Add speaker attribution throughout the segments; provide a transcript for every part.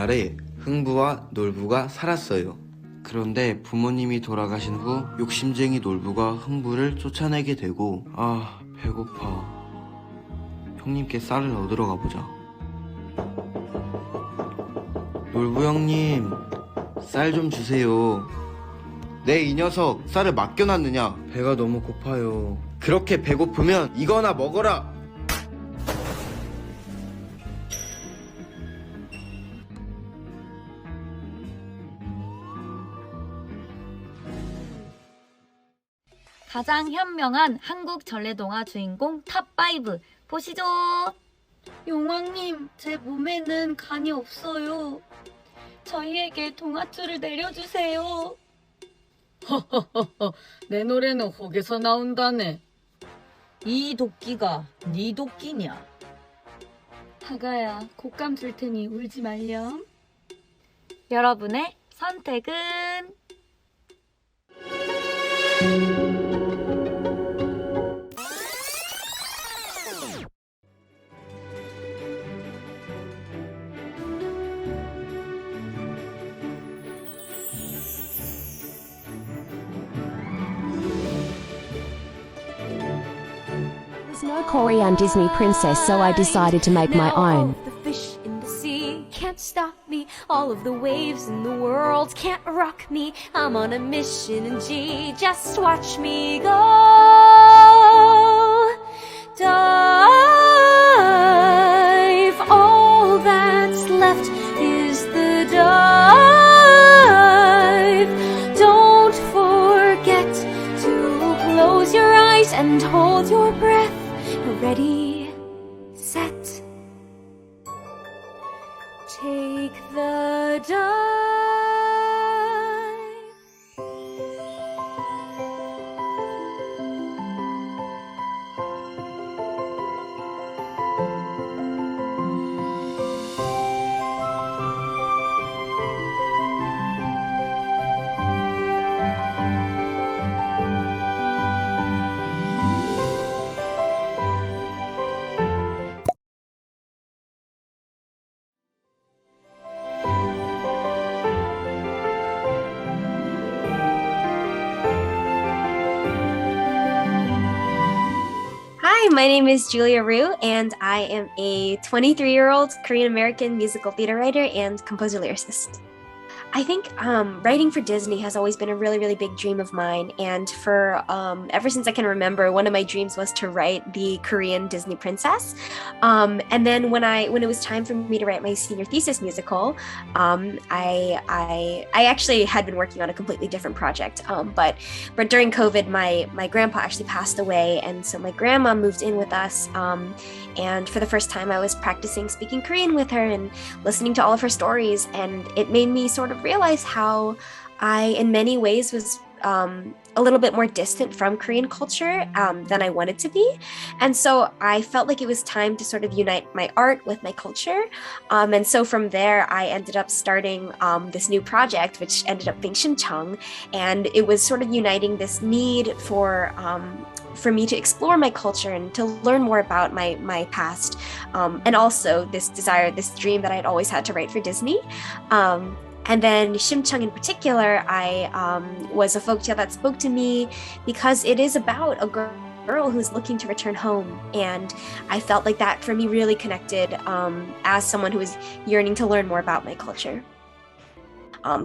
Speaker 1: 마을에 흥부와 놀부가 살았어요. 그런데 부모님이 돌아가신 후 욕심쟁이 놀부가 흥부를 쫓아내게 되고 아, 배고파. 형님께 쌀을 얻으러 가보자. 놀부 형님, 쌀 좀 주세요. 네, 이 녀석 쌀을 맡겨놨느냐? 배가 너무 고파요. 그렇게 배고프면 이거나 먹어라.
Speaker 2: 가장 현명한 한국 전래동화 주인공 탑5 보시죠. 용왕님, 제 몸에는 간이 없어요. 저희에게 동화줄을 내려주세요.
Speaker 3: 허허허허, 내 노래는 혹에서 나온다네. 이 도끼가 네 도끼냐?
Speaker 2: 다가야, 곶감 줄 테니 울지 말렴. 여러분의 선택은?
Speaker 4: There's no Korean Disney princess, so I decided to make my own.
Speaker 5: The fish in the sea can't stop me. All of the waves in the world can't rock me. I'm on a mission in G. Just watch me go. Dive. All that's left is the dive. Don't forget to close your eyes and hold your breath. Ready, set, take the dive.
Speaker 6: Hi, my name is Jullia류, and I am a 23-year-old Korean-American musical theater writer and composer-lyricist. I think writing for Disney has always been a really, really big dream of mine, and for ever since I can remember, one of my dreams was to write the Korean Disney princess. And then when it was time for me to write my senior thesis musical, I actually had been working on a completely different project. But during COVID, my grandpa actually passed away, and so my grandma moved in with us. And for the first time, I was practicing speaking Korean with her and listening to all of her stories, and it made me sort of realize how I, in many ways, was a little bit more distant from Korean culture than I wanted to be. And so I felt like it was time to sort of unite my art with my culture. And so from there, I ended up starting this new project, which ended up being Shimcheong. And it was sort of uniting this need for me to explore my culture and to learn more about my past. And also this desire, this dream that I had always had to write for Disney. And then Shimcheong in particular, I was a folktale that spoke to me because it is about a girl who's looking to return home. And I felt like that for me really connected as someone who was yearning to learn more about my culture.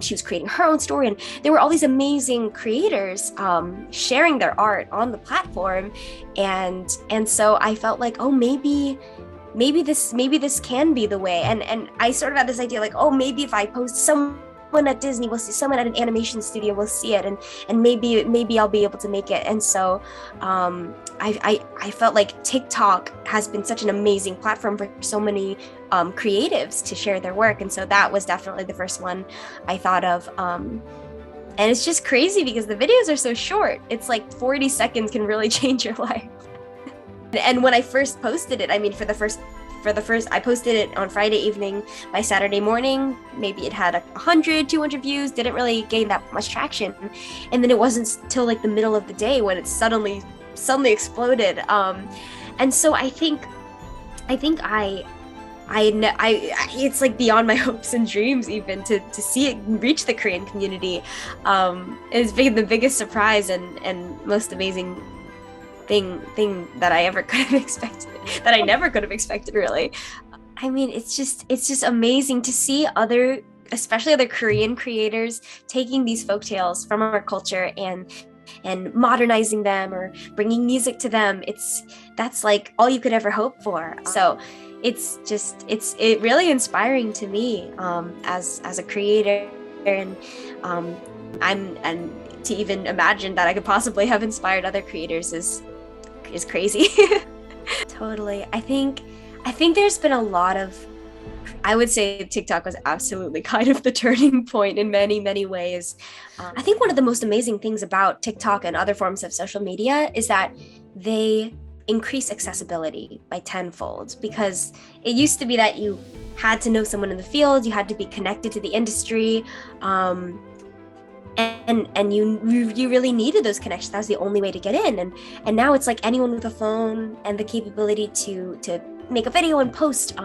Speaker 6: She was creating her own story, and there were all these amazing creators sharing their art on the platform. And so I felt like, oh, maybe this can be the way. And I sort of had this idea like, oh, maybe if I post, someone at Disney will see, someone at an animation studio will see it, and maybe I'll be able to make it. And so I felt like TikTok has been such an amazing platform for so many creatives to share their work. And so that was definitely the first one I thought of. And it's just crazy because the videos are so short. It's like 40 seconds can really change your life. And when I first posted it, I mean, for the first, I posted it on Friday evening. By Saturday morning, maybe it had 100, 200 views, didn't really gain that much traction. And then it wasn't till like the middle of the day when it suddenly exploded. And so I think I it's like beyond my hopes and dreams even to see it reach the Korean community. It's been the biggest surprise and most amazing thing that I ever could have expected, that I never could have expected, really. I mean, it's just amazing to see especially other Korean creators taking these folktales from our culture and modernizing them or bringing music to them. That's like all you could ever hope for. So it's really inspiring to me as a creator, and to even imagine that I could possibly have inspired other creators is crazy. Totally. I think there's been a lot of, I would say TikTok was absolutely kind of the turning point in many, many ways. I think one of the most amazing things about TikTok and other forms of social media is that they increase accessibility by tenfold, because it used to be that you had to know someone in the field, you had to be connected to the industry, and you really needed those connections. That was the only way to get in, and now it's like anyone with a phone and the capability to make a video and post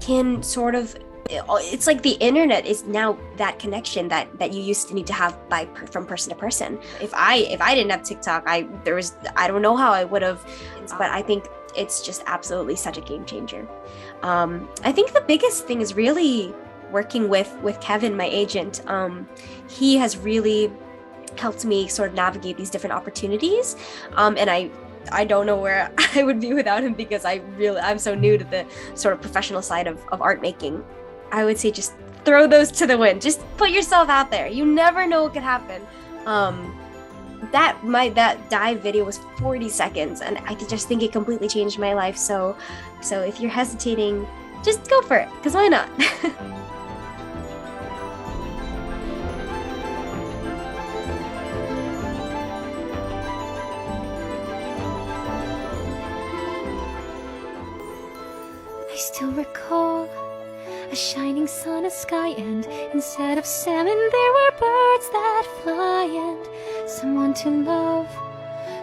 Speaker 6: can sort of, it's like the internet is now that connection that you used to need to have from person to person. If I didn't have TikTok, I don't know how I would have, but I think it's just absolutely such a game changer. I think the biggest thing is really working with Kevin, my agent. He has really helped me sort of navigate these different opportunities, and I don't know where I would be without him, because I'm so new to the sort of professional side of art making. I would say just throw those to the wind. Just put yourself out there. You never know what could happen. That dive video was 40 seconds, and I just think it completely changed my life. So if you're hesitating, just go for it, because why not?
Speaker 5: I still recall a shining sun, a sky, and instead of salmon there were birds that fly, and someone to love,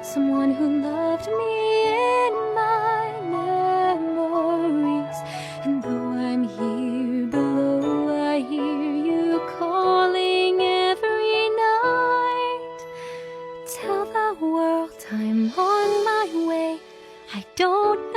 Speaker 5: someone who loved me in my memories. And though I'm here below, I hear you calling every night. Tell the world I'm on my way. I don't know